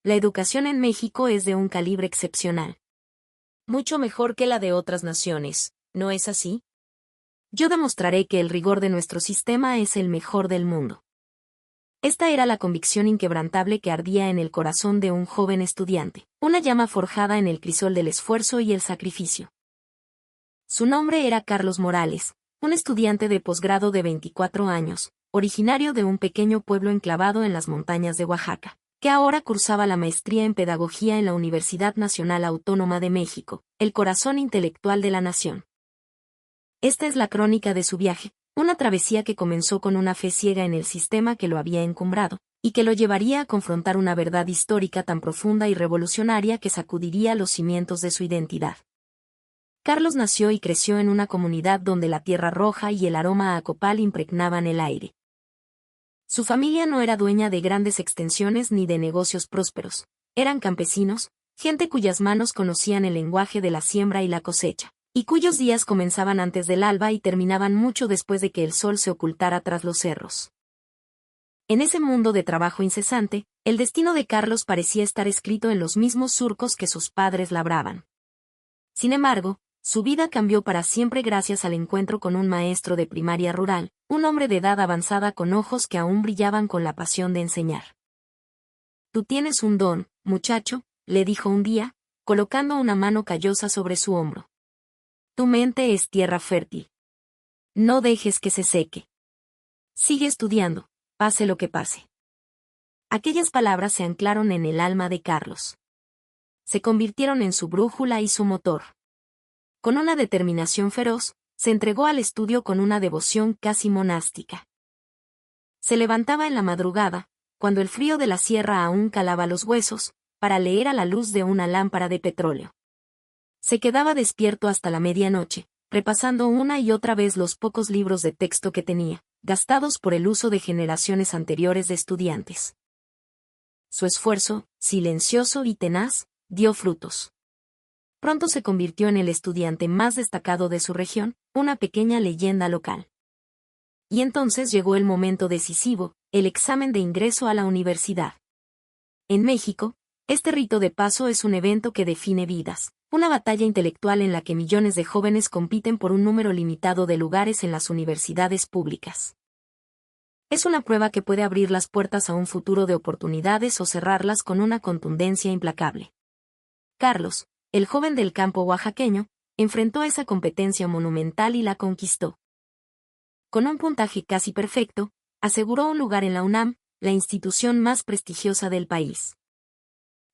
La educación en México es de un calibre excepcional. Mucho mejor que la de otras naciones, ¿no es así? Yo demostraré que el rigor de nuestro sistema es el mejor del mundo. Esta era la convicción inquebrantable que ardía en el corazón de un joven estudiante, una llama forjada en el crisol del esfuerzo y el sacrificio. Su nombre era Carlos Morales, un estudiante de posgrado de 24 años, originario de un pequeño pueblo enclavado en las montañas de Oaxaca, que ahora cursaba la maestría en Pedagogía en la Universidad Nacional Autónoma de México, el corazón intelectual de la nación. Esta es la crónica de su viaje, una travesía que comenzó con una fe ciega en el sistema que lo había encumbrado, y que lo llevaría a confrontar una verdad histórica tan profunda y revolucionaria que sacudiría los cimientos de su identidad. Carlos nació y creció en una comunidad donde la tierra roja y el aroma a copal impregnaban el aire. Su familia no era dueña de grandes extensiones ni de negocios prósperos, eran campesinos, gente cuyas manos conocían el lenguaje de la siembra y la cosecha, y cuyos días comenzaban antes del alba y terminaban mucho después de que el sol se ocultara tras los cerros. En ese mundo de trabajo incesante, el destino de Carlos parecía estar escrito en los mismos surcos que sus padres labraban. Sin embargo, su vida cambió para siempre gracias al encuentro con un maestro de primaria rural, un hombre de edad avanzada con ojos que aún brillaban con la pasión de enseñar. «Tú tienes un don, muchacho», le dijo un día, colocando una mano callosa sobre su hombro. «Tu mente es tierra fértil. No dejes que se seque. Sigue estudiando, pase lo que pase». Aquellas palabras se anclaron en el alma de Carlos. Se convirtieron en su brújula y su motor. Con una determinación feroz, se entregó al estudio con una devoción casi monástica. Se levantaba en la madrugada, cuando el frío de la sierra aún calaba los huesos, para leer a la luz de una lámpara de petróleo. Se quedaba despierto hasta la medianoche, repasando una y otra vez los pocos libros de texto que tenía, gastados por el uso de generaciones anteriores de estudiantes. Su esfuerzo, silencioso y tenaz, dio frutos. Pronto se convirtió en el estudiante más destacado de su región, una pequeña leyenda local. Y entonces llegó el momento decisivo, el examen de ingreso a la universidad. En México, este rito de paso es un evento que define vidas, una batalla intelectual en la que millones de jóvenes compiten por un número limitado de lugares en las universidades públicas. Es una prueba que puede abrir las puertas a un futuro de oportunidades o cerrarlas con una contundencia implacable. Carlos, el joven del campo oaxaqueño, enfrentó esa competencia monumental y la conquistó. Con un puntaje casi perfecto, aseguró un lugar en la UNAM, la institución más prestigiosa del país.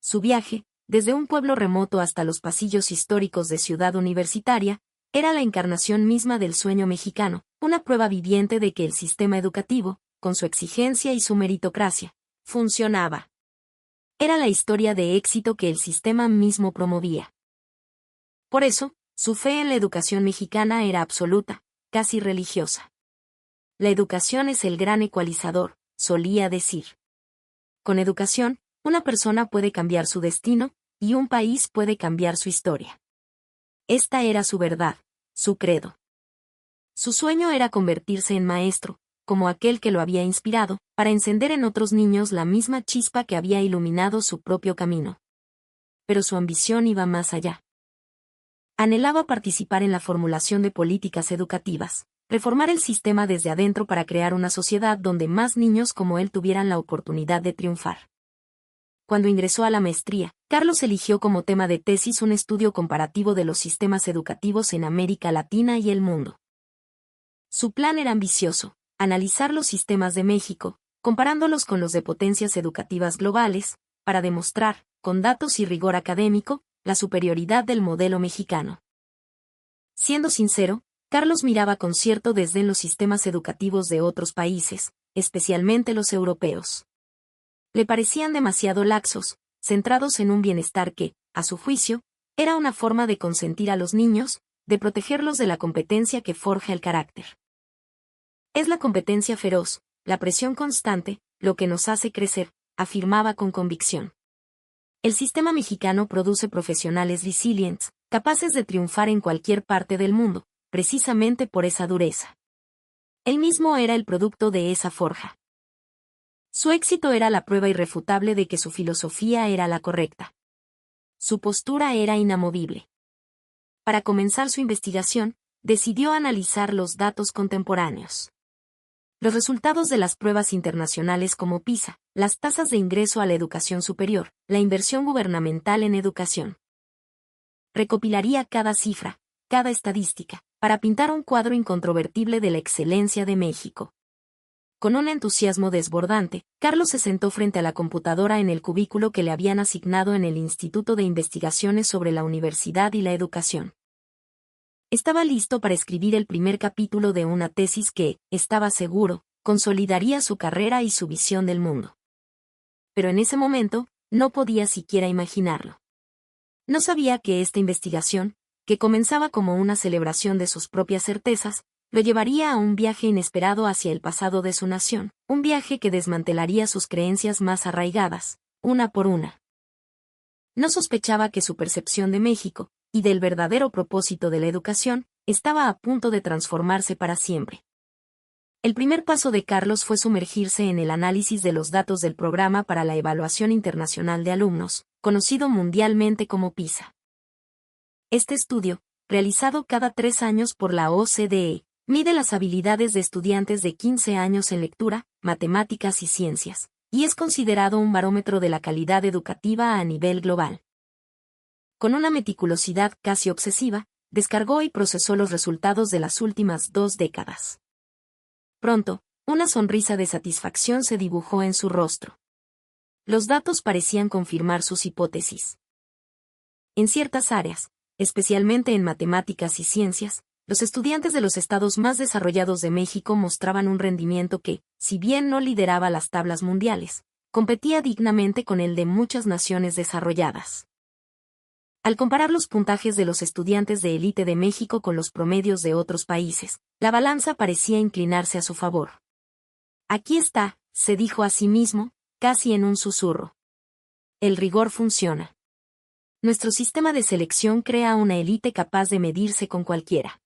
Su viaje, desde un pueblo remoto hasta los pasillos históricos de Ciudad Universitaria, era la encarnación misma del sueño mexicano, una prueba viviente de que el sistema educativo, con su exigencia y su meritocracia, funcionaba. Era la historia de éxito que el sistema mismo promovía. Por eso, su fe en la educación mexicana era absoluta, casi religiosa. La educación es el gran ecualizador, solía decir. Con educación, una persona puede cambiar su destino, y un país puede cambiar su historia. Esta era su verdad, su credo. Su sueño era convertirse en maestro, como aquel que lo había inspirado, para encender en otros niños la misma chispa que había iluminado su propio camino. Pero su ambición iba más allá. Anhelaba participar en la formulación de políticas educativas, reformar el sistema desde adentro para crear una sociedad donde más niños como él tuvieran la oportunidad de triunfar. Cuando ingresó a la maestría, Carlos eligió como tema de tesis un estudio comparativo de los sistemas educativos en América Latina y el mundo. Su plan era ambicioso: analizar los sistemas de México, comparándolos con los de potencias educativas globales, para demostrar, con datos y rigor académico, la superioridad del modelo mexicano. Siendo sincero, Carlos miraba con cierto desdén los sistemas educativos de otros países, especialmente los europeos. Le parecían demasiado laxos, centrados en un bienestar que, a su juicio, era una forma de consentir a los niños, de protegerlos de la competencia que forja el carácter. Es la competencia feroz, la presión constante, lo que nos hace crecer, afirmaba con convicción. El sistema mexicano produce profesionales resilientes, capaces de triunfar en cualquier parte del mundo, precisamente por esa dureza. Él mismo era el producto de esa forja. Su éxito era la prueba irrefutable de que su filosofía era la correcta. Su postura era inamovible. Para comenzar su investigación, decidió analizar los datos contemporáneos. Los resultados de las pruebas internacionales como PISA, las tasas de ingreso a la educación superior, la inversión gubernamental en educación. Recopilaría cada cifra, cada estadística, para pintar un cuadro incontrovertible de la excelencia de México. Con un entusiasmo desbordante, Carlos se sentó frente a la computadora en el cubículo que le habían asignado en el Instituto de Investigaciones sobre la Universidad y la Educación. Estaba listo para escribir el primer capítulo de una tesis que, estaba seguro, consolidaría su carrera y su visión del mundo. Pero en ese momento, no podía siquiera imaginarlo. No sabía que esta investigación, que comenzaba como una celebración de sus propias certezas, lo llevaría a un viaje inesperado hacia el pasado de su nación, un viaje que desmantelaría sus creencias más arraigadas, una por una. No sospechaba que su percepción de México, y del verdadero propósito de la educación, estaba a punto de transformarse para siempre. El primer paso de Carlos fue sumergirse en el análisis de los datos del Programa para la Evaluación Internacional de Alumnos, conocido mundialmente como PISA. Este estudio, realizado cada 3 años por la OCDE, mide las habilidades de estudiantes de 15 años en lectura, matemáticas y ciencias, y es considerado un barómetro de la calidad educativa a nivel global. Con una meticulosidad casi obsesiva, descargó y procesó los resultados de las últimas 2 décadas. Pronto, una sonrisa de satisfacción se dibujó en su rostro. Los datos parecían confirmar sus hipótesis. En ciertas áreas, especialmente en matemáticas y ciencias, los estudiantes de los estados más desarrollados de México mostraban un rendimiento que, si bien no lideraba las tablas mundiales, competía dignamente con el de muchas naciones desarrolladas. Al comparar los puntajes de los estudiantes de élite de México con los promedios de otros países, la balanza parecía inclinarse a su favor. Aquí está, se dijo a sí mismo, casi en un susurro. El rigor funciona. Nuestro sistema de selección crea una élite capaz de medirse con cualquiera.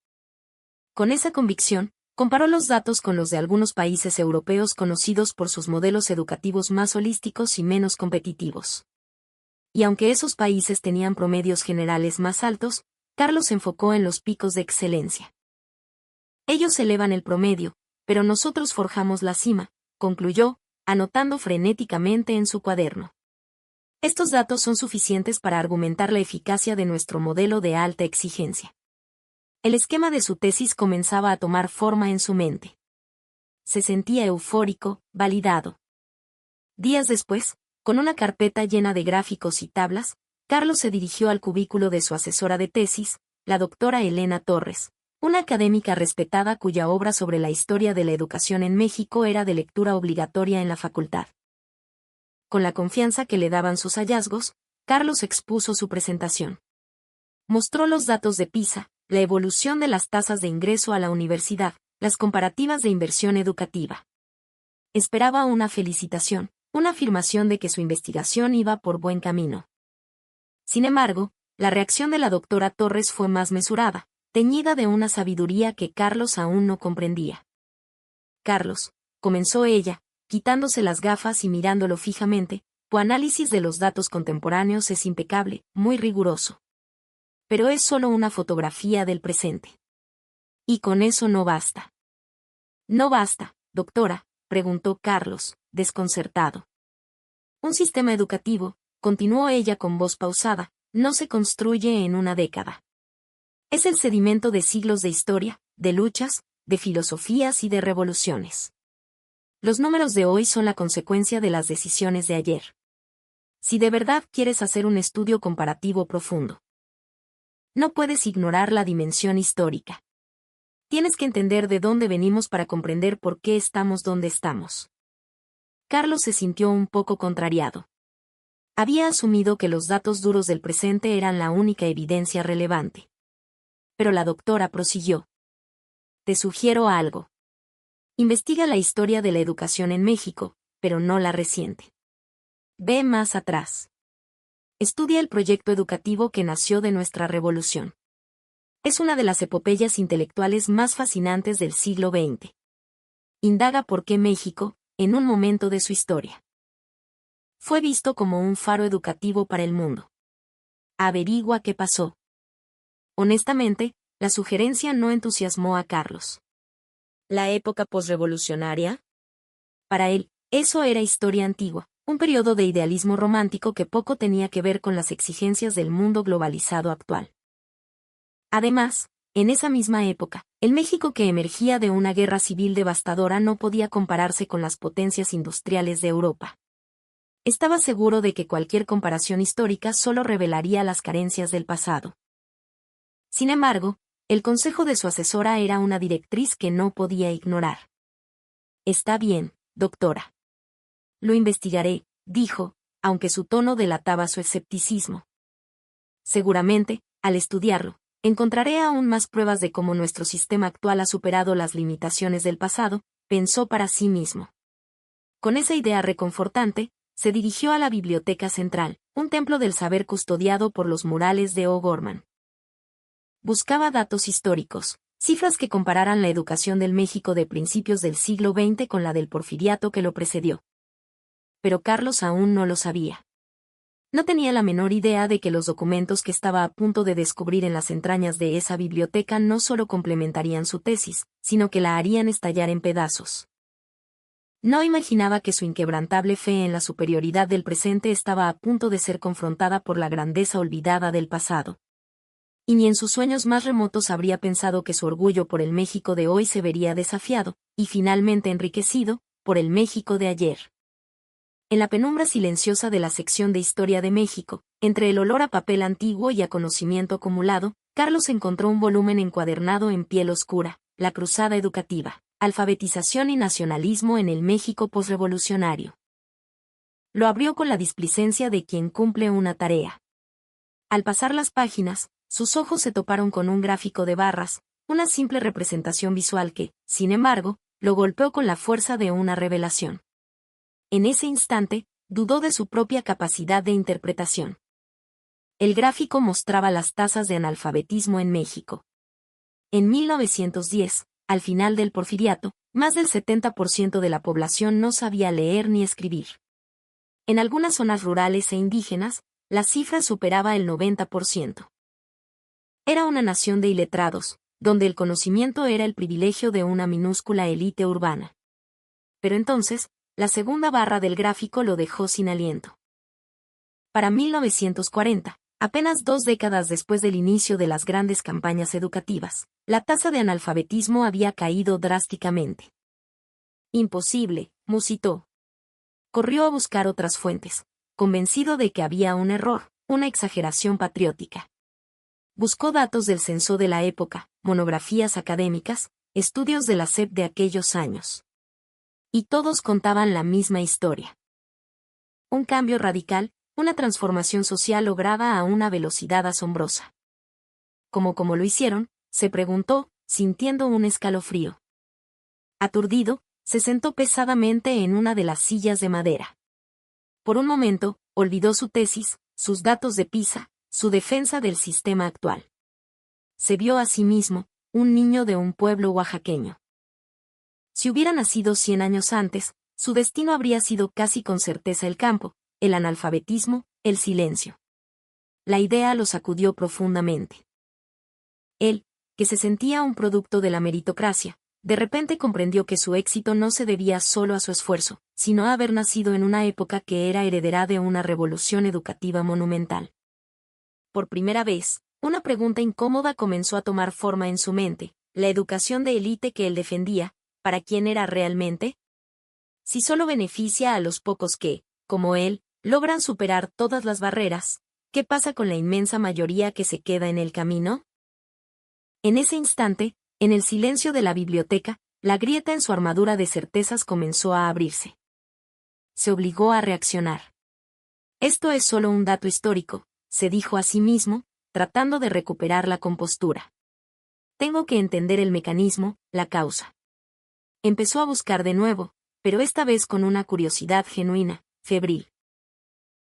Con esa convicción, comparó los datos con los de algunos países europeos conocidos por sus modelos educativos más holísticos y menos competitivos. Y aunque esos países tenían promedios generales más altos, Carlos se enfocó en los picos de excelencia. Ellos elevan el promedio, pero nosotros forjamos la cima, concluyó, anotando frenéticamente en su cuaderno. Estos datos son suficientes para argumentar la eficacia de nuestro modelo de alta exigencia. El esquema de su tesis comenzaba a tomar forma en su mente. Se sentía eufórico, validado. Días después, con una carpeta llena de gráficos y tablas, Carlos se dirigió al cubículo de su asesora de tesis, la doctora Elena Torres, una académica respetada cuya obra sobre la historia de la educación en México era de lectura obligatoria en la facultad. Con la confianza que le daban sus hallazgos, Carlos expuso su presentación. Mostró los datos de PISA, la evolución de las tasas de ingreso a la universidad, las comparativas de inversión educativa. Esperaba una felicitación, una afirmación de que su investigación iba por buen camino. Sin embargo, la reacción de la doctora Torres fue más mesurada, teñida de una sabiduría que Carlos aún no comprendía. Carlos, comenzó ella, quitándose las gafas y mirándolo fijamente, tu análisis de los datos contemporáneos es impecable, muy riguroso. Pero es solo una fotografía del presente. Y con eso no basta. No basta, doctora, preguntó Carlos, desconcertado. Un sistema educativo, continuó ella con voz pausada, no se construye en una década. Es el sedimento de siglos de historia, de luchas, de filosofías y de revoluciones. Los números de hoy son la consecuencia de las decisiones de ayer. Si de verdad quieres hacer un estudio comparativo profundo, no puedes ignorar la dimensión histórica. Tienes que entender de dónde venimos para comprender por qué estamos donde estamos. Carlos se sintió un poco contrariado. Había asumido que los datos duros del presente eran la única evidencia relevante. Pero la doctora prosiguió. Te sugiero algo. Investiga la historia de la educación en México, pero no la reciente. Ve más atrás. Estudia el proyecto educativo que nació de nuestra revolución. Es una de las epopeyas intelectuales más fascinantes del siglo XX. Indaga por qué México, en un momento de su historia. Fue visto como un faro educativo para el mundo. Averigua qué pasó. Honestamente, la sugerencia no entusiasmó a Carlos. ¿La época posrevolucionaria? Para él, eso era historia antigua, un periodo de idealismo romántico que poco tenía que ver con las exigencias del mundo globalizado actual. Además, en esa misma época, el México que emergía de una guerra civil devastadora no podía compararse con las potencias industriales de Europa. Estaba seguro de que cualquier comparación histórica solo revelaría las carencias del pasado. Sin embargo, el consejo de su asesora era una directriz que no podía ignorar. Está bien, doctora. Lo investigaré, dijo, aunque su tono delataba su escepticismo. Seguramente, al estudiarlo, encontraré aún más pruebas de cómo nuestro sistema actual ha superado las limitaciones del pasado, pensó para sí mismo. Con esa idea reconfortante, se dirigió a la Biblioteca Central, un templo del saber custodiado por los murales de O'Gorman. Buscaba datos históricos, cifras que compararan la educación del México de principios del siglo XX con la del porfiriato que lo precedió. Pero Carlos aún no lo sabía. No tenía la menor idea de que los documentos que estaba a punto de descubrir en las entrañas de esa biblioteca no solo complementarían su tesis, sino que la harían estallar en pedazos. No imaginaba que su inquebrantable fe en la superioridad del presente estaba a punto de ser confrontada por la grandeza olvidada del pasado. Y ni en sus sueños más remotos habría pensado que su orgullo por el México de hoy se vería desafiado, y finalmente enriquecido, por el México de ayer. En la penumbra silenciosa de la sección de Historia de México, entre el olor a papel antiguo y a conocimiento acumulado, Carlos encontró un volumen encuadernado en piel oscura, La Cruzada Educativa, Alfabetización y Nacionalismo en el México posrevolucionario. Lo abrió con la displicencia de quien cumple una tarea. Al pasar las páginas, sus ojos se toparon con un gráfico de barras, una simple representación visual que, sin embargo, lo golpeó con la fuerza de una revelación. En ese instante, dudó de su propia capacidad de interpretación. El gráfico mostraba las tasas de analfabetismo en México. En 1910, al final del porfiriato, más del 70% de la población no sabía leer ni escribir. En algunas zonas rurales e indígenas, la cifra superaba el 90%. Era una nación de iletrados, donde el conocimiento era el privilegio de una minúscula élite urbana. Pero entonces, la segunda barra del gráfico lo dejó sin aliento. Para 1940, apenas 2 décadas después del inicio de las grandes campañas educativas, la tasa de analfabetismo había caído drásticamente. Imposible, musitó. Corrió a buscar otras fuentes, convencido de que había un error, una exageración patriótica. Buscó datos del censo de la época, monografías académicas, estudios de la SEP de aquellos años. Y todos contaban la misma historia. Un cambio radical, una transformación social lograda a una velocidad asombrosa. ¿Cómo lo hicieron?, se preguntó, sintiendo un escalofrío. Aturdido, se sentó pesadamente en una de las sillas de madera. Por un momento, olvidó su tesis, sus datos de PISA, su defensa del sistema actual. Se vio a sí mismo, un niño de un pueblo oaxaqueño. Si hubiera nacido 100 años antes, su destino habría sido casi con certeza el campo, el analfabetismo, el silencio. La idea lo sacudió profundamente. Él, que se sentía un producto de la meritocracia, de repente comprendió que su éxito no se debía solo a su esfuerzo, sino a haber nacido en una época que era heredera de una revolución educativa monumental. Por primera vez, una pregunta incómoda comenzó a tomar forma en su mente: ¿la educación de élite que él defendía, para quién era realmente? Si solo beneficia a los pocos que, como él, logran superar todas las barreras, ¿qué pasa con la inmensa mayoría que se queda en el camino? En ese instante, en el silencio de la biblioteca, la grieta en su armadura de certezas comenzó a abrirse. Se obligó a reaccionar. Esto es solo un dato histórico, se dijo a sí mismo, tratando de recuperar la compostura. Tengo que entender el mecanismo, la causa. Empezó a buscar de nuevo, pero esta vez con una curiosidad genuina, febril.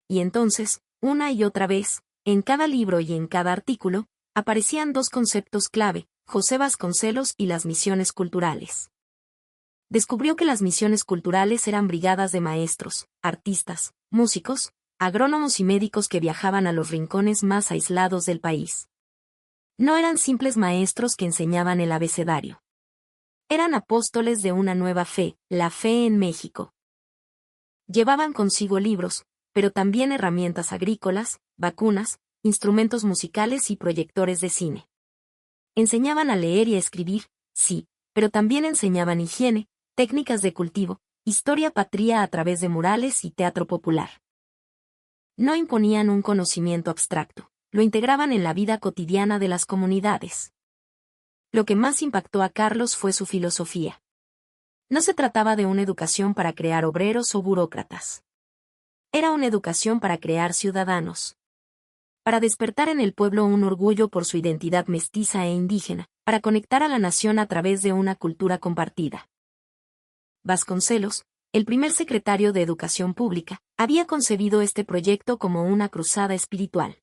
Y entonces, una y otra vez, en cada libro y en cada artículo, aparecían 2 conceptos clave: José Vasconcelos y las misiones culturales. Descubrió que las misiones culturales eran brigadas de maestros, artistas, músicos, agrónomos y médicos que viajaban a los rincones más aislados del país. No eran simples maestros que enseñaban el abecedario. Eran apóstoles de una nueva fe, la fe en México. Llevaban consigo libros, pero también herramientas agrícolas, vacunas, instrumentos musicales y proyectores de cine. Enseñaban a leer y a escribir, sí, pero también enseñaban higiene, técnicas de cultivo, historia patria a través de murales y teatro popular. No imponían un conocimiento abstracto, lo integraban en la vida cotidiana de las comunidades. Lo que más impactó a Carlos fue su filosofía. No se trataba de una educación para crear obreros o burócratas. Era una educación para crear ciudadanos. Para despertar en el pueblo un orgullo por su identidad mestiza e indígena, para conectar a la nación a través de una cultura compartida. Vasconcelos, el primer secretario de Educación Pública, había concebido este proyecto como una cruzada espiritual.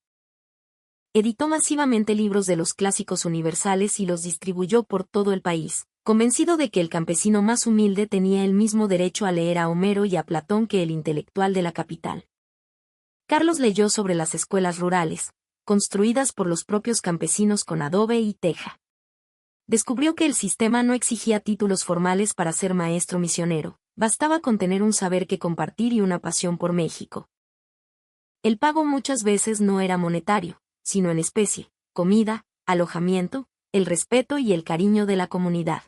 Editó masivamente libros de los clásicos universales y los distribuyó por todo el país, convencido de que el campesino más humilde tenía el mismo derecho a leer a Homero y a Platón que el intelectual de la capital. Carlos leyó sobre las escuelas rurales, construidas por los propios campesinos con adobe y teja. Descubrió que el sistema no exigía títulos formales para ser maestro misionero, bastaba con tener un saber que compartir y una pasión por México. El pago muchas veces no era monetario, sino en especie, comida, alojamiento, el respeto y el cariño de la comunidad.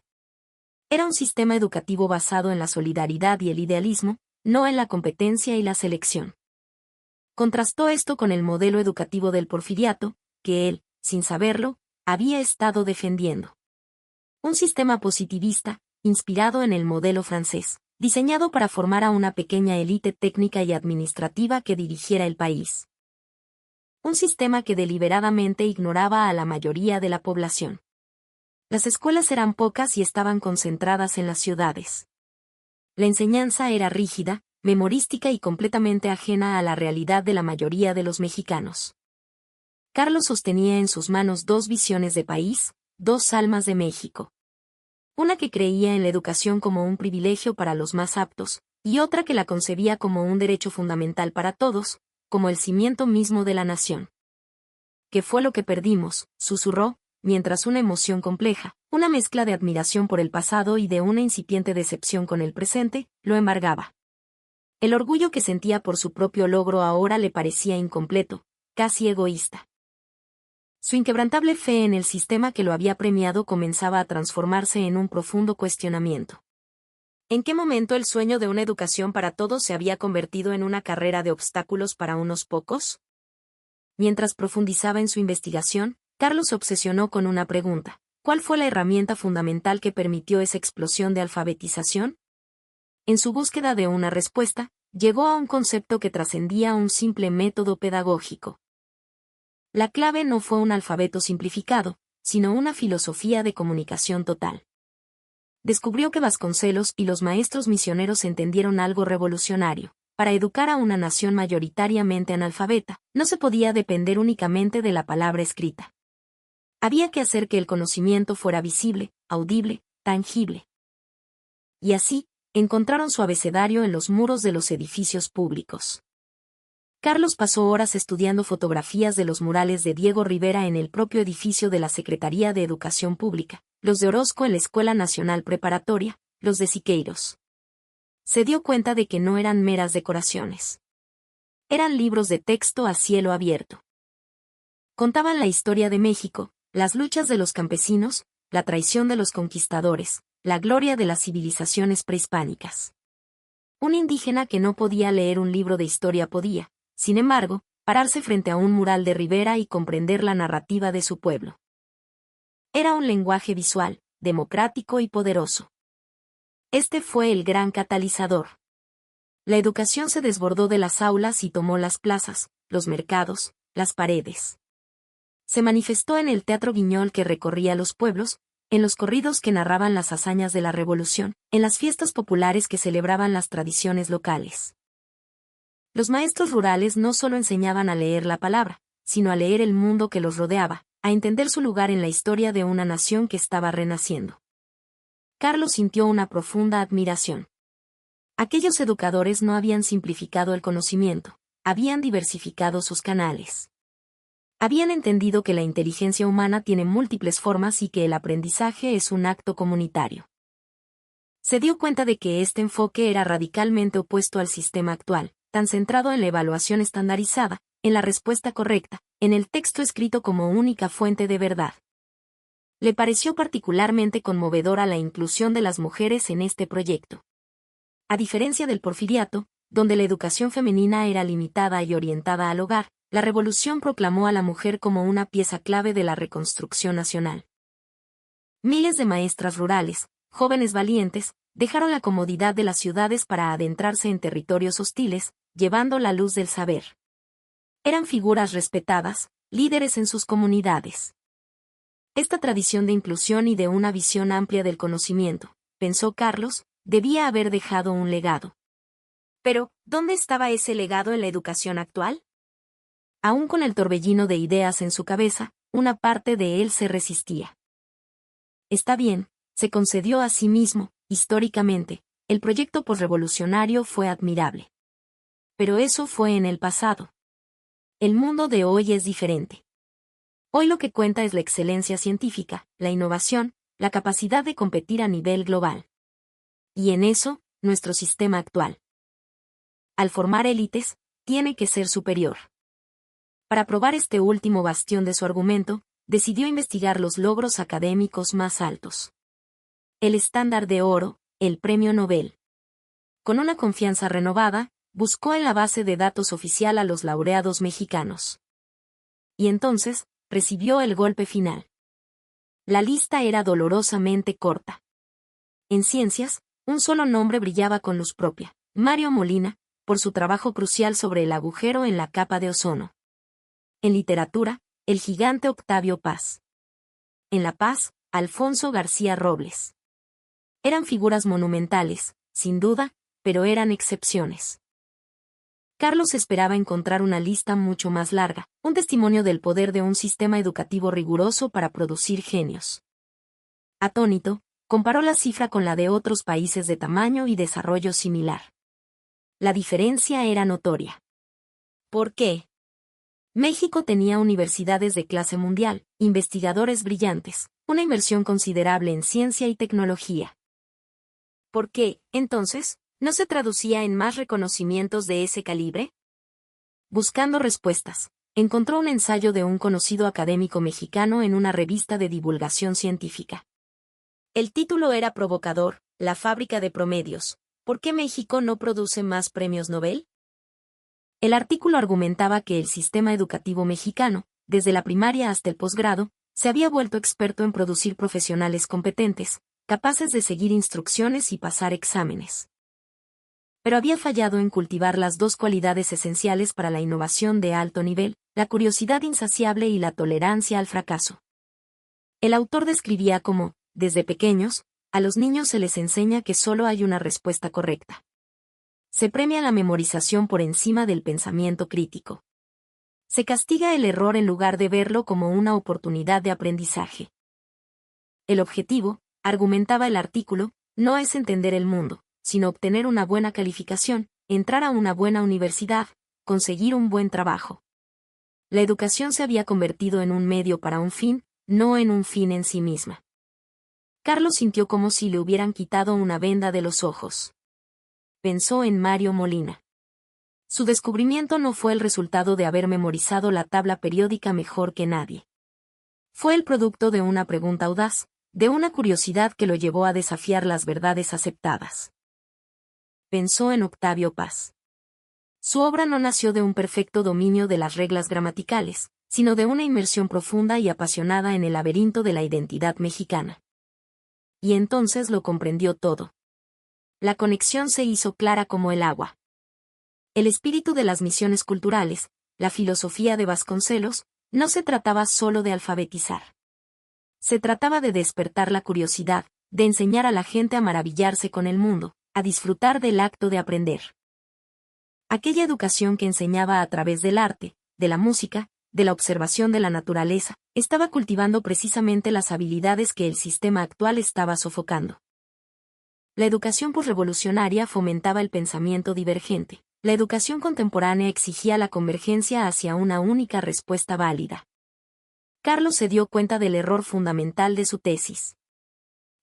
Era un sistema educativo basado en la solidaridad y el idealismo, no en la competencia y la selección. Contrastó esto con el modelo educativo del porfiriato, que él, sin saberlo, había estado defendiendo. Un sistema positivista, inspirado en el modelo francés, diseñado para formar a una pequeña élite técnica y administrativa que dirigiera el país. Un sistema que deliberadamente ignoraba a la mayoría de la población. Las escuelas eran pocas y estaban concentradas en las ciudades. La enseñanza era rígida, memorística y completamente ajena a la realidad de la mayoría de los mexicanos. Carlos sostenía en sus manos dos visiones de país, dos almas de México. Una que creía en la educación como un privilegio para los más aptos, y otra que la concebía como un derecho fundamental para todos, como el cimiento mismo de la nación. ¿Qué fue lo que perdimos?, susurró, mientras una emoción compleja, una mezcla de admiración por el pasado y de una incipiente decepción con el presente, lo embargaba. El orgullo que sentía por su propio logro ahora le parecía incompleto, casi egoísta. Su inquebrantable fe en el sistema que lo había premiado comenzaba a transformarse en un profundo cuestionamiento. ¿En qué momento el sueño de una educación para todos se había convertido en una carrera de obstáculos para unos pocos? Mientras profundizaba en su investigación, Carlos se obsesionó con una pregunta: ¿cuál fue la herramienta fundamental que permitió esa explosión de alfabetización? En su búsqueda de una respuesta, llegó a un concepto que trascendía un simple método pedagógico. La clave no fue un alfabeto simplificado, sino una filosofía de comunicación total. Descubrió que Vasconcelos y los maestros misioneros entendieron algo revolucionario. Para educar a una nación mayoritariamente analfabeta, no se podía depender únicamente de la palabra escrita. Había que hacer que el conocimiento fuera visible, audible, tangible. Y así, encontraron su abecedario en los muros de los edificios públicos. Carlos pasó horas estudiando fotografías de los murales de Diego Rivera en el propio edificio de la Secretaría de Educación Pública, los de Orozco en la Escuela Nacional Preparatoria, los de Siqueiros. Se dio cuenta de que no eran meras decoraciones. Eran libros de texto a cielo abierto. Contaban la historia de México, las luchas de los campesinos, la traición de los conquistadores, la gloria de las civilizaciones prehispánicas. Un indígena que no podía leer un libro de historia podía, sin embargo, pararse frente a un mural de Rivera y comprender la narrativa de su pueblo. Era un lenguaje visual, democrático y poderoso. Este fue el gran catalizador. La educación se desbordó de las aulas y tomó las plazas, los mercados, las paredes. Se manifestó en el teatro guiñol que recorría los pueblos, en los corridos que narraban las hazañas de la revolución, en las fiestas populares que celebraban las tradiciones locales. Los maestros rurales no solo enseñaban a leer la palabra, sino a leer el mundo que los rodeaba, a entender su lugar en la historia de una nación que estaba renaciendo. Carlos sintió una profunda admiración. Aquellos educadores no habían simplificado el conocimiento, habían diversificado sus canales. Habían entendido que la inteligencia humana tiene múltiples formas y que el aprendizaje es un acto comunitario. Se dio cuenta de que este enfoque era radicalmente opuesto al sistema actual, tan centrado en la evaluación estandarizada, en la respuesta correcta, en el texto escrito como única fuente de verdad. Le pareció particularmente conmovedora la inclusión de las mujeres en este proyecto. A diferencia del Porfiriato, donde la educación femenina era limitada y orientada al hogar, la revolución proclamó a la mujer como una pieza clave de la reconstrucción nacional. Miles de maestras rurales, jóvenes valientes, dejaron la comodidad de las ciudades para adentrarse en territorios hostiles, llevando la luz del saber. Eran figuras respetadas, líderes en sus comunidades. Esta tradición de inclusión y de una visión amplia del conocimiento, pensó Carlos, debía haber dejado un legado. Pero, ¿dónde estaba ese legado en la educación actual? Aún con el torbellino de ideas en su cabeza, una parte de él se resistía. Está bien, se concedió a sí mismo, históricamente, el proyecto posrevolucionario fue admirable. Pero eso fue en el pasado. El mundo de hoy es diferente. Hoy lo que cuenta es la excelencia científica, la innovación, la capacidad de competir a nivel global. Y en eso, nuestro sistema actual, al formar élites, tiene que ser superior. Para probar este último bastión de su argumento, decidió investigar los logros académicos más altos. El estándar de oro, el Premio Nobel. Con una confianza renovada, buscó en la base de datos oficial a los laureados mexicanos. Y entonces, recibió el golpe final. La lista era dolorosamente corta. En ciencias, un solo nombre brillaba con luz propia, Mario Molina, por su trabajo crucial sobre el agujero en la capa de ozono. En literatura, el gigante Octavio Paz. En La Paz, Alfonso García Robles. Eran figuras monumentales, sin duda, pero eran excepciones. Carlos esperaba encontrar una lista mucho más larga, un testimonio del poder de un sistema educativo riguroso para producir genios. Atónito, comparó la cifra con la de otros países de tamaño y desarrollo similar. La diferencia era notoria. ¿Por qué? México tenía universidades de clase mundial, investigadores brillantes, una inversión considerable en ciencia y tecnología. ¿Por qué, entonces, no se traducía en más reconocimientos de ese calibre? Buscando respuestas, encontró un ensayo de un conocido académico mexicano en una revista de divulgación científica. El título era provocador, La fábrica de promedios. ¿Por qué México no produce más premios Nobel? El artículo argumentaba que el sistema educativo mexicano, desde la primaria hasta el posgrado, se había vuelto experto en producir profesionales competentes, capaces de seguir instrucciones y pasar exámenes. Pero había fallado en cultivar las dos cualidades esenciales para la innovación de alto nivel, la curiosidad insaciable y la tolerancia al fracaso. El autor describía cómo, desde pequeños, a los niños se les enseña que solo hay una respuesta correcta. Se premia la memorización por encima del pensamiento crítico. Se castiga el error en lugar de verlo como una oportunidad de aprendizaje. El objetivo, argumentaba el artículo, no es entender el mundo, sino obtener una buena calificación, entrar a una buena universidad, conseguir un buen trabajo. La educación se había convertido en un medio para un fin, no en un fin en sí misma. Carlos sintió como si le hubieran quitado una venda de los ojos. Pensó en Mario Molina. Su descubrimiento no fue el resultado de haber memorizado la tabla periódica mejor que nadie. Fue el producto de una pregunta audaz, de una curiosidad que lo llevó a desafiar las verdades aceptadas. Pensó en Octavio Paz. Su obra no nació de un perfecto dominio de las reglas gramaticales, sino de una inmersión profunda y apasionada en el laberinto de la identidad mexicana. Y entonces lo comprendió todo. La conexión se hizo clara como el agua. El espíritu de las misiones culturales, la filosofía de Vasconcelos, no se trataba solo de alfabetizar. Se trataba de despertar la curiosidad, de enseñar a la gente a maravillarse con el mundo, a disfrutar del acto de aprender. Aquella educación que enseñaba a través del arte, de la música, de la observación de la naturaleza, estaba cultivando precisamente las habilidades que el sistema actual estaba sofocando. La educación posrevolucionaria fomentaba el pensamiento divergente. La educación contemporánea exigía la convergencia hacia una única respuesta válida. Carlos se dio cuenta del error fundamental de su tesis.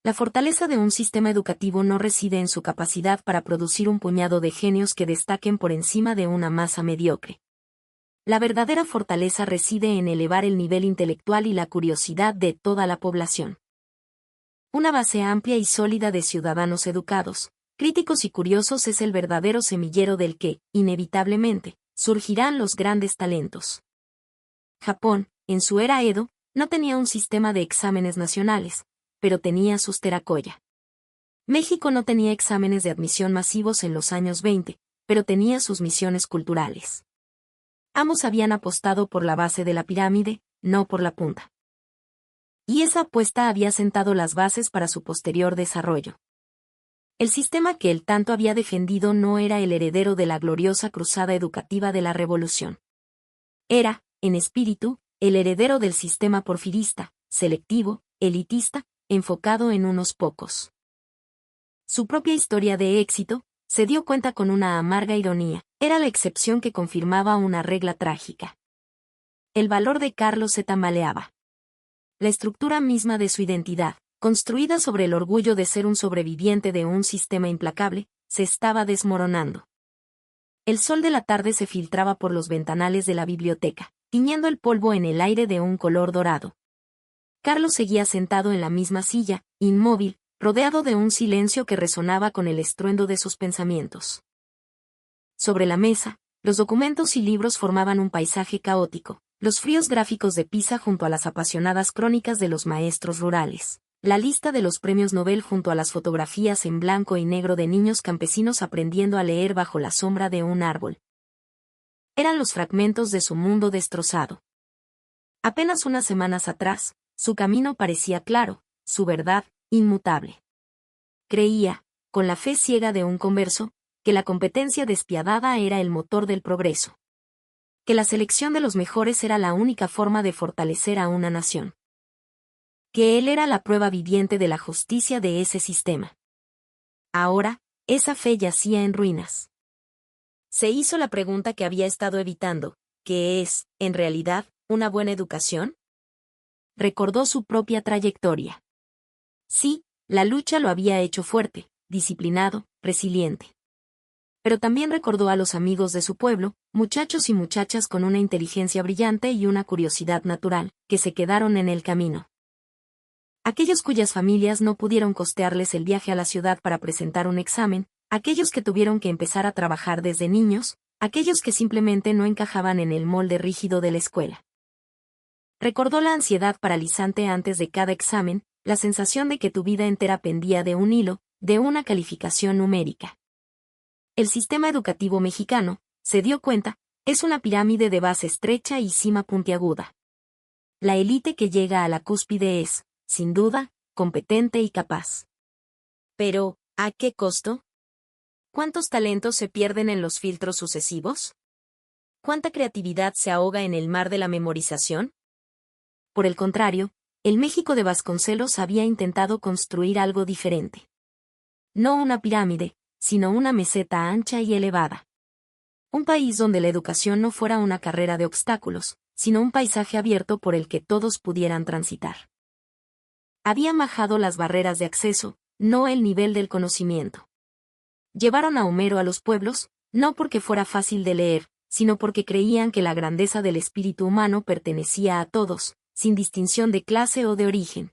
La fortaleza de un sistema educativo no reside en su capacidad para producir un puñado de genios que destaquen por encima de una masa mediocre. La verdadera fortaleza reside en elevar el nivel intelectual y la curiosidad de toda la población. Una base amplia y sólida de ciudadanos educados, críticos y curiosos es el verdadero semillero del que, inevitablemente, surgirán los grandes talentos. Japón, en su era Edo, no tenía un sistema de exámenes nacionales, pero tenía sus Terakoya. México no tenía exámenes de admisión masivos en los años 20, pero tenía sus misiones culturales. Ambos habían apostado por la base de la pirámide, no por la punta. Y esa apuesta había sentado las bases para su posterior desarrollo. El sistema que él tanto había defendido no era el heredero de la gloriosa cruzada educativa de la Revolución. Era, en espíritu, el heredero del sistema porfirista, selectivo, elitista, enfocado en unos pocos. Su propia historia de éxito, se dio cuenta con una amarga ironía, era la excepción que confirmaba una regla trágica. El valor de Carlos se tambaleaba. La estructura misma de su identidad, construida sobre el orgullo de ser un sobreviviente de un sistema implacable, se estaba desmoronando. El sol de la tarde se filtraba por los ventanales de la biblioteca, tiñendo el polvo en el aire de un color dorado. Carlos seguía sentado en la misma silla, inmóvil, rodeado de un silencio que resonaba con el estruendo de sus pensamientos. Sobre la mesa, los documentos y libros formaban un paisaje caótico, los fríos gráficos de Pisa junto a las apasionadas crónicas de los maestros rurales, la lista de los premios Nobel junto a las fotografías en blanco y negro de niños campesinos aprendiendo a leer bajo la sombra de un árbol. Eran los fragmentos de su mundo destrozado. Apenas unas semanas atrás, su camino parecía claro, su verdad, inmutable. Creía, con la fe ciega de un converso, que la competencia despiadada era el motor del progreso. Que la selección de los mejores era la única forma de fortalecer a una nación. Que él era la prueba viviente de la justicia de ese sistema. Ahora, esa fe yacía en ruinas. Se hizo la pregunta que había estado evitando, ¿qué es, en realidad, una buena educación? Recordó su propia trayectoria. Sí, la lucha lo había hecho fuerte, disciplinado, resiliente. Pero también recordó a los amigos de su pueblo, muchachos y muchachas con una inteligencia brillante y una curiosidad natural, que se quedaron en el camino. Aquellos cuyas familias no pudieron costearles el viaje a la ciudad para presentar un examen, aquellos que tuvieron que empezar a trabajar desde niños, aquellos que simplemente no encajaban en el molde rígido de la escuela. Recordó la ansiedad paralizante antes de cada examen, la sensación de que tu vida entera pendía de un hilo, de una calificación numérica. El sistema educativo mexicano, se dio cuenta, es una pirámide de base estrecha y cima puntiaguda. La élite que llega a la cúspide es, sin duda, competente y capaz. Pero, ¿a qué costo? ¿Cuántos talentos se pierden en los filtros sucesivos? ¿Cuánta creatividad se ahoga en el mar de la memorización? Por el contrario, el México de Vasconcelos había intentado construir algo diferente. No una pirámide, sino una meseta ancha y elevada. Un país donde la educación no fuera una carrera de obstáculos, sino un paisaje abierto por el que todos pudieran transitar. Habían bajado las barreras de acceso, no el nivel del conocimiento. Llevaron a Homero a los pueblos, no porque fuera fácil de leer, sino porque creían que la grandeza del espíritu humano pertenecía a todos, sin distinción de clase o de origen.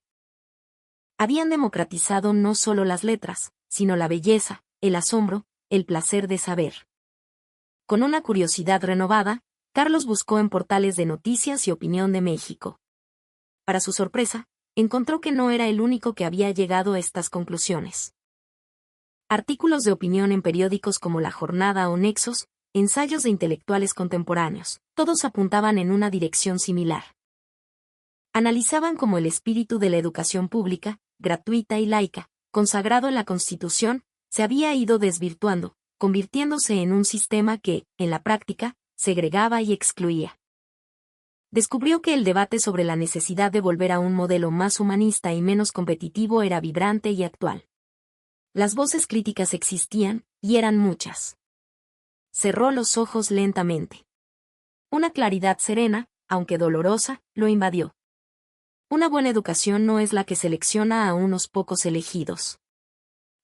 Habían democratizado no solo las letras, sino la belleza, el asombro, el placer de saber. Con una curiosidad renovada, Carlos buscó en portales de noticias y opinión de México. Para su sorpresa, encontró que no era el único que había llegado a estas conclusiones. Artículos de opinión en periódicos como La Jornada o Nexos, ensayos de intelectuales contemporáneos, todos apuntaban en una dirección similar. Analizaban cómo el espíritu de la educación pública, gratuita y laica, consagrado en la Constitución, se había ido desvirtuando, convirtiéndose en un sistema que, en la práctica, segregaba y excluía. Descubrió que el debate sobre la necesidad de volver a un modelo más humanista y menos competitivo era vibrante y actual. Las voces críticas existían, y eran muchas. Cerró los ojos lentamente. Una claridad serena, aunque dolorosa, lo invadió. Una buena educación no es la que selecciona a unos pocos elegidos.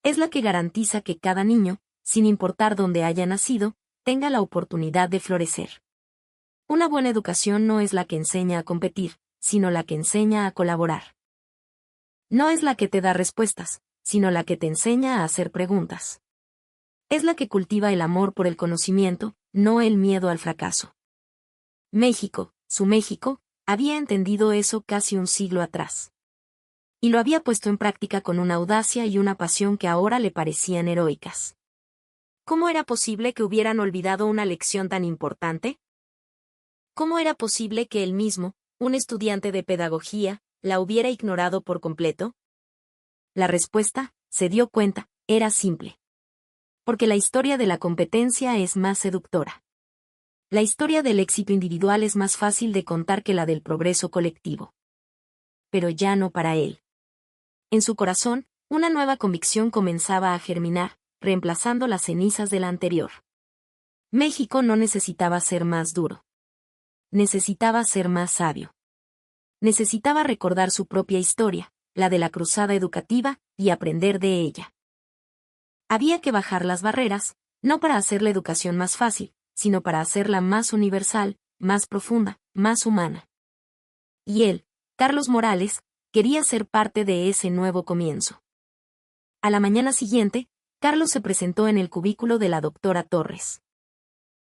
Es la que garantiza que cada niño, sin importar dónde haya nacido, tenga la oportunidad de florecer. Una buena educación no es la que enseña a competir, sino la que enseña a colaborar. No es la que te da respuestas, sino la que te enseña a hacer preguntas. Es la que cultiva el amor por el conocimiento, no el miedo al fracaso. México, su México, había entendido eso casi un siglo atrás. Y lo había puesto en práctica con una audacia y una pasión que ahora le parecían heroicas. ¿Cómo era posible que hubieran olvidado una lección tan importante? ¿Cómo era posible que él mismo, un estudiante de pedagogía, la hubiera ignorado por completo? La respuesta, se dio cuenta, era simple. Porque la historia de la competencia es más seductora. La historia del éxito individual es más fácil de contar que la del progreso colectivo. Pero ya no para él. En su corazón, una nueva convicción comenzaba a germinar, reemplazando las cenizas de la anterior. México no necesitaba ser más duro. Necesitaba ser más sabio. Necesitaba recordar su propia historia, la de la cruzada educativa, y aprender de ella. Había que bajar las barreras, no para hacer la educación más fácil, sino para hacerla más universal, más profunda, más humana. Y él, Carlos Morales, quería ser parte de ese nuevo comienzo. A la mañana siguiente, Carlos se presentó en el cubículo de la doctora Torres.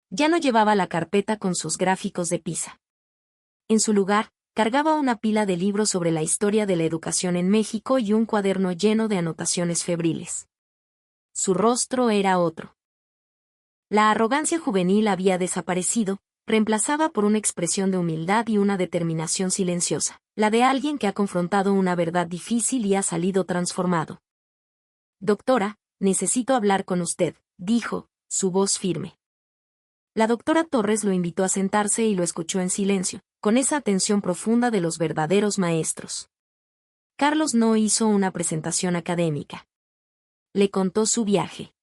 Ya no llevaba la carpeta con sus gráficos de PISA. En su lugar, cargaba una pila de libros sobre la historia de la educación en México y un cuaderno lleno de anotaciones febriles. Su rostro era otro. La arrogancia juvenil había desaparecido, reemplazada por una expresión de humildad y una determinación silenciosa, la de alguien que ha confrontado una verdad difícil y ha salido transformado. Doctora, necesito hablar con usted, dijo, su voz firme. La doctora Torres lo invitó a sentarse y lo escuchó en silencio, con esa atención profunda de los verdaderos maestros. Carlos no hizo una presentación académica. Le contó su viaje.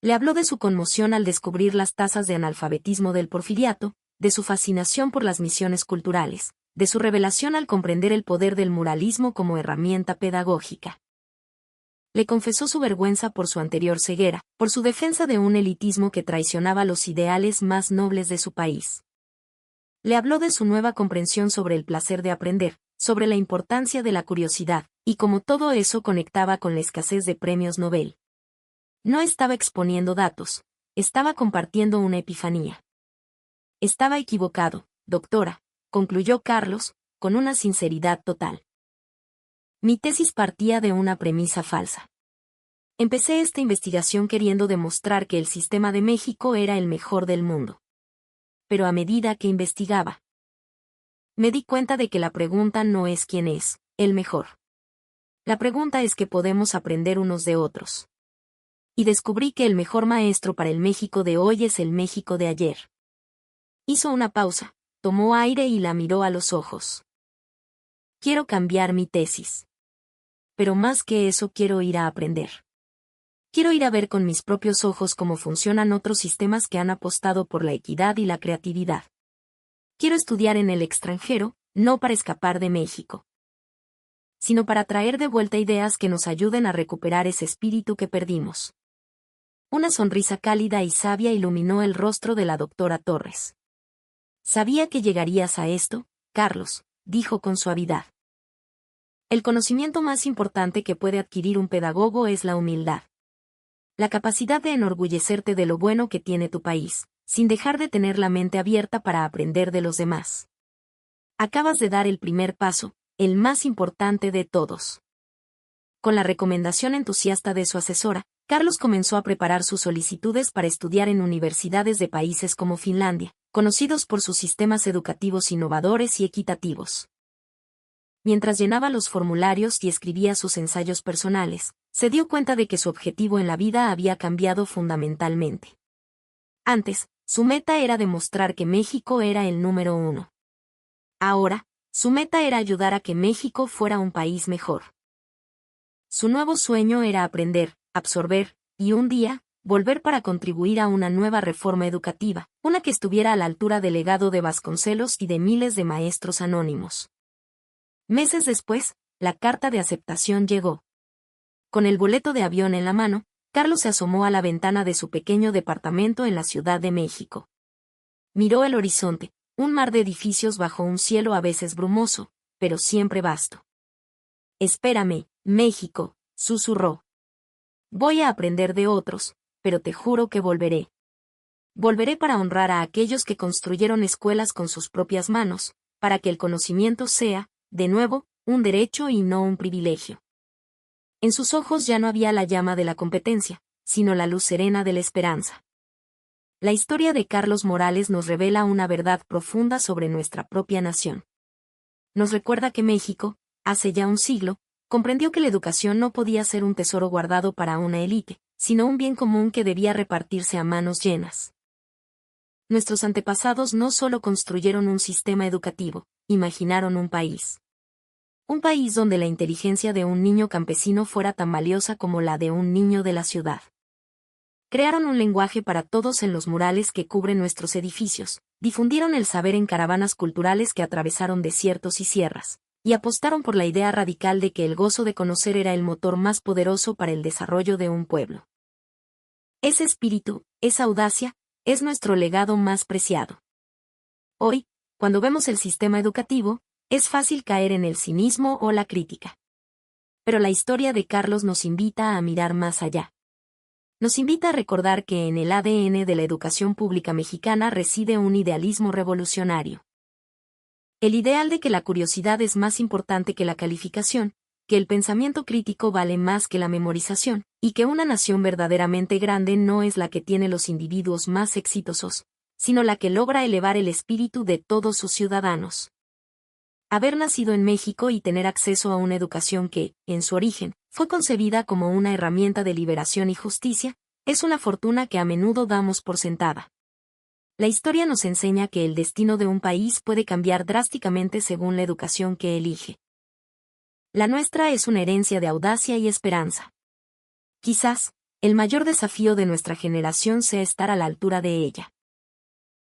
Le habló de su conmoción al descubrir las tasas de analfabetismo del Porfiriato, de su fascinación por las misiones culturales, de su revelación al comprender el poder del muralismo como herramienta pedagógica. Le confesó su vergüenza por su anterior ceguera, por su defensa de un elitismo que traicionaba los ideales más nobles de su país. Le habló de su nueva comprensión sobre el placer de aprender, sobre la importancia de la curiosidad, y cómo todo eso conectaba con la escasez de premios Nobel. No estaba exponiendo datos, estaba compartiendo una epifanía. Estaba equivocado, doctora, concluyó Carlos, con una sinceridad total. Mi tesis partía de una premisa falsa. Empecé esta investigación queriendo demostrar que el sistema de México era el mejor del mundo. Pero a medida que investigaba, me di cuenta de que la pregunta no es quién es el mejor. La pregunta es qué podemos aprender unos de otros. Y descubrí que el mejor maestro para el México de hoy es el México de ayer. Hizo una pausa, tomó aire y la miró a los ojos. Quiero cambiar mi tesis. Pero más que eso quiero ir a aprender. Quiero ir a ver con mis propios ojos cómo funcionan otros sistemas que han apostado por la equidad y la creatividad. Quiero estudiar en el extranjero, no para escapar de México, sino para traer de vuelta ideas que nos ayuden a recuperar ese espíritu que perdimos. Una sonrisa cálida y sabia iluminó el rostro de la doctora Torres. Sabía que llegarías a esto, Carlos, dijo con suavidad. El conocimiento más importante que puede adquirir un pedagogo es la humildad. La capacidad de enorgullecerte de lo bueno que tiene tu país, sin dejar de tener la mente abierta para aprender de los demás. Acabas de dar el primer paso, el más importante de todos. Con la recomendación entusiasta de su asesora, Carlos comenzó a preparar sus solicitudes para estudiar en universidades de países como Finlandia, conocidos por sus sistemas educativos innovadores y equitativos. Mientras llenaba los formularios y escribía sus ensayos personales, se dio cuenta de que su objetivo en la vida había cambiado fundamentalmente. Antes, su meta era demostrar que México era el número 1. Ahora, su meta era ayudar a que México fuera un país mejor. Su nuevo sueño era aprender, absorber, y un día, volver para contribuir a una nueva reforma educativa, una que estuviera a la altura del legado de Vasconcelos y de miles de maestros anónimos. Meses después, la carta de aceptación llegó. Con el boleto de avión en la mano, Carlos se asomó a la ventana de su pequeño departamento en la Ciudad de México. Miró el horizonte, un mar de edificios bajo un cielo a veces brumoso, pero siempre vasto. «Espérame, México», susurró. «Voy a aprender de otros, pero te juro que volveré. Volveré para honrar a aquellos que construyeron escuelas con sus propias manos, para que el conocimiento sea, de nuevo, un derecho y no un privilegio». En sus ojos ya no había la llama de la competencia, sino la luz serena de la esperanza. La historia de Carlos Morales nos revela una verdad profunda sobre nuestra propia nación. Nos recuerda que México, hace ya un siglo, comprendió que la educación no podía ser un tesoro guardado para una élite, sino un bien común que debía repartirse a manos llenas. Nuestros antepasados no solo construyeron un sistema educativo, imaginaron un país. Un país donde la inteligencia de un niño campesino fuera tan valiosa como la de un niño de la ciudad. Crearon un lenguaje para todos en los murales que cubren nuestros edificios, difundieron el saber en caravanas culturales que atravesaron desiertos y sierras, y apostaron por la idea radical de que el gozo de conocer era el motor más poderoso para el desarrollo de un pueblo. Ese espíritu, esa audacia, es nuestro legado más preciado. Hoy, cuando vemos el sistema educativo, es fácil caer en el cinismo o la crítica. Pero la historia de Carlos nos invita a mirar más allá. Nos invita a recordar que en el ADN de la educación pública mexicana reside un idealismo revolucionario. El ideal de que la curiosidad es más importante que la calificación, que el pensamiento crítico vale más que la memorización, y que una nación verdaderamente grande no es la que tiene los individuos más exitosos, sino la que logra elevar el espíritu de todos sus ciudadanos. Haber nacido en México y tener acceso a una educación que, en su origen, fue concebida como una herramienta de liberación y justicia, es una fortuna que a menudo damos por sentada. La historia nos enseña que el destino de un país puede cambiar drásticamente según la educación que elige. La nuestra es una herencia de audacia y esperanza. Quizás, el mayor desafío de nuestra generación sea estar a la altura de ella.